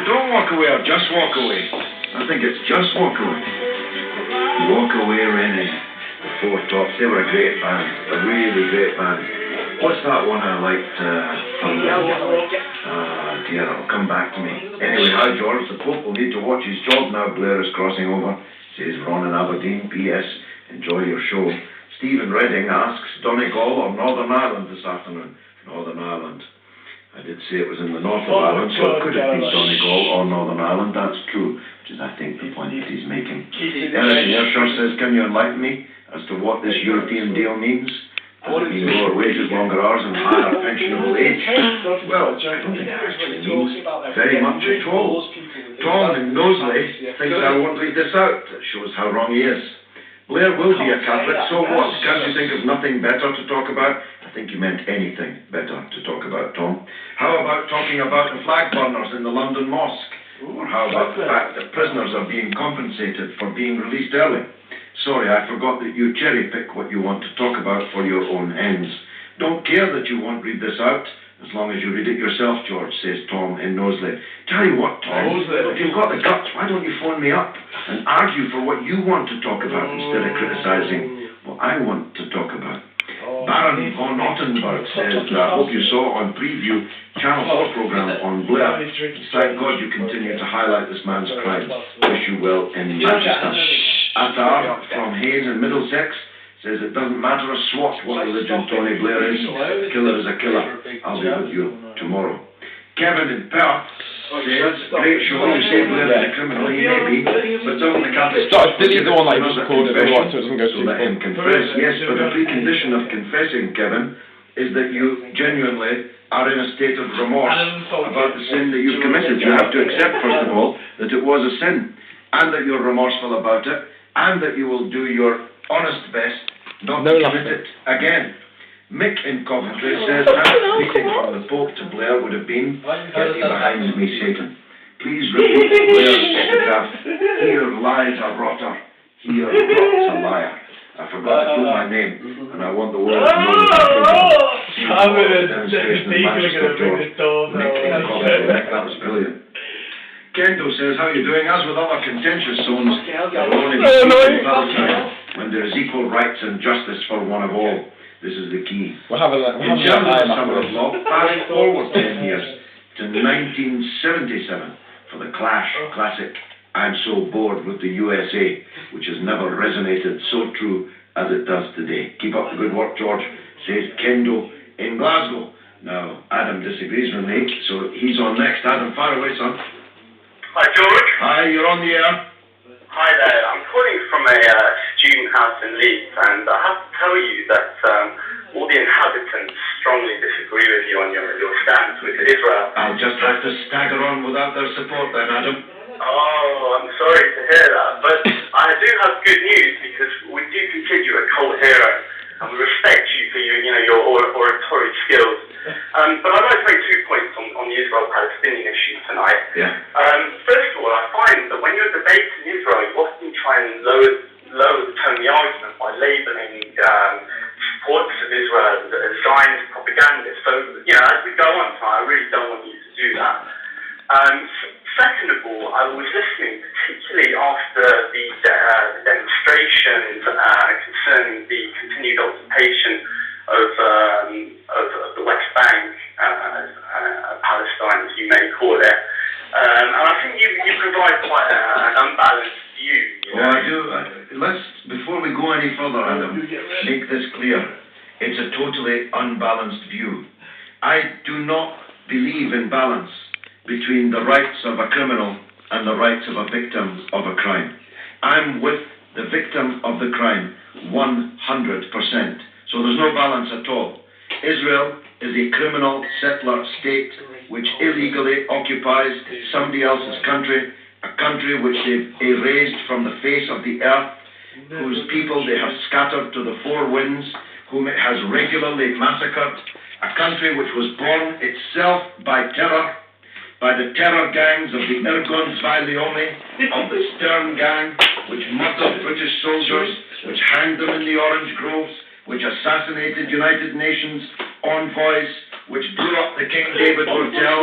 don't walk away or just walk away. I think it's just walk away. Walk away, Rennie. The Four Tops. They were a great band. A really great band. What's that one I liked from them? Dear, it'll come back to me. Anyway, hi George. The Pope will need to watch his job now. Blair is crossing over. Says Ron in Aberdeen. P.S. Enjoy your show. Stephen Redding asks, Donegal or Northern Ireland this afternoon? Northern Ireland. I did say it was in the north of Ireland, so it could have been Donegal or Northern Ireland. That's true, which is, I think, the point that he's making. Eric Ayrshire says, can you enlighten me as to what this European deal means? Does it mean lower wages, longer hours, and higher pensionable age? Well, I don't think it actually means very much at all. Tom in Knowsley thinks I won't read this out. That shows how wrong he is. Blair will be a Catholic, so what? Can't you think of nothing better to talk about? I think you meant anything better to talk about, Tom. How about talking about the flag burners in the London Mosque? Or how about the fact that prisoners are being compensated for being released early? Sorry, I forgot that you cherry-pick what you want to talk about for your own ends. Don't care that you won't read this out, as long as you read it yourself, George, says Tom in Knowsley. Tell you what, Tom, if you've got the guts, why don't you phone me up and argue for what you want to talk about instead of criticising what I want to talk about? Baron von Ottenberg says, I hope you saw on preview Channel 4 programme on Blair. Thank God you continue to highlight this man's crimes. Wish you well in Manchester. Attar from Hayes in Middlesex says it doesn't matter a swat what religion Tony Blair is. A killer is a killer. I'll be with you tomorrow. Kevin in Perth says, great show, you say Blair is a criminal, he may be, but doesn't the Catholic Church... This is the one that you just recorded, so it doesn't go too let him confess. Yes, but a precondition of confessing, Kevin, is that you genuinely are in a state of remorse about the sin that you've committed. You have to accept, first of all, that it was a sin, and that you're remorseful about it, and that you will do your honest best not to commit it again. Mick in Coventry says, that greeting from the Pope to Blair would have been, get thee behind me, Satan. Please repeat Blair's epitaph, here lies a rotter, here rots a liar. I forgot to put my name, and I want the world to know that demonstration in Manchester, George. Mick in Coventry, Mick, that was brilliant. Kendo says, how are you doing? As with other contentious zones, there will only be peace in Palestine when there is equal rights and justice for one of all. This is the key. In terms of the summer of law, fast forward 10 years to 1977 for the Clash classic I'm So Bored with the USA, which has never resonated so true as it does today. Keep up the good work, George, says Kendo in Glasgow. Now, Adam disagrees with me, so he's on next. Adam, fire away, son. Hi, George. Hi, you're on the air. Hi there. I'm calling from a student house in Leeds, and I have to tell you that all the inhabitants strongly disagree with you on your stance with Israel. I'll just have to stagger on without their support then, Adam. Oh, I'm sorry to hear that, but I do have good news, because we do consider you a cult hero, and we respect you for your oratory skills. But I'd like to make 2 points on the Israel-Palestinian issue tonight. Yeah. First of all, I find that when you're debating Israel, you often try and lower the tone of the argument by labelling supporters of Israel as Zionist propagandists. So, as we go on tonight, I really don't want you to do that. Second of all, I was listening, particularly after the demonstrations concerning the continued occupation of the West Bank, Palestine, as you may call it. And I think you provide quite an unbalanced view. Well, I do. Before we go any further, Adam, make this clear. It's a totally unbalanced view. I do not believe in balance between the rights of a criminal and the rights of a victim of a crime. I'm with the victim of the crime 100%. So there's no balance at all. Israel is a criminal settler state which illegally occupies somebody else's country, a country which they've erased from the face of the earth, whose people they have scattered to the four winds, whom it has regularly massacred, a country which was born itself by terror, by the terror gangs of the Irgun Leone, of the Stern gang, which murdered British soldiers, which hanged them in the orange groves, which assassinated United Nations envoys, which blew up the King David Hotel,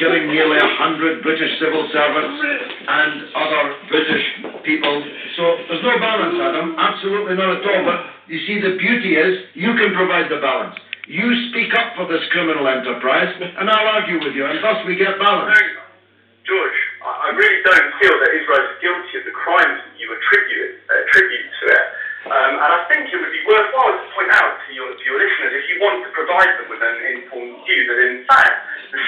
killing nearly 100 British civil servants and other British people. So there's no balance, Adam, absolutely not at all. But you see, the beauty is you can provide the balance. You speak up for this criminal enterprise, and I'll argue with you, and thus we get balance. No, George, I really don't feel that Israel is guilty of the crimes that you attribute to it. And I think it would be worthwhile to point out to your listeners, if you want to provide them with an informed view, that in fact the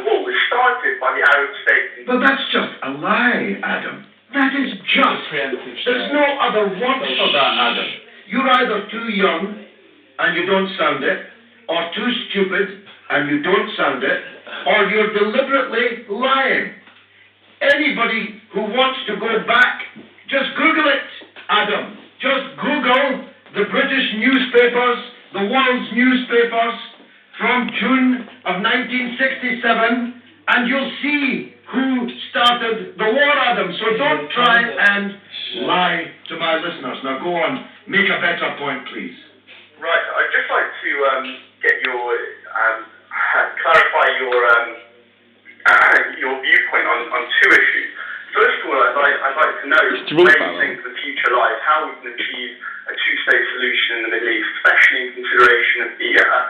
67 war was started by the Arab states. But that's just a lie, Adam. That is just. There's no other word for that, Adam. You're either too young and you don't sound it, or too stupid and you don't sound it, or you're deliberately lying. Anybody who wants to go back, just Google it, Adam. Just Google the British newspapers, the world's newspapers, from June of 1967, and you'll see who started the war, Adam. So don't try and lie to my listeners. Now go on, make a better point, please. Right, I'd just like to get your clarify your viewpoint on two issues. First of all, I'd like to know where you think the future lies, how we can achieve a two-state solution in the Middle East, especially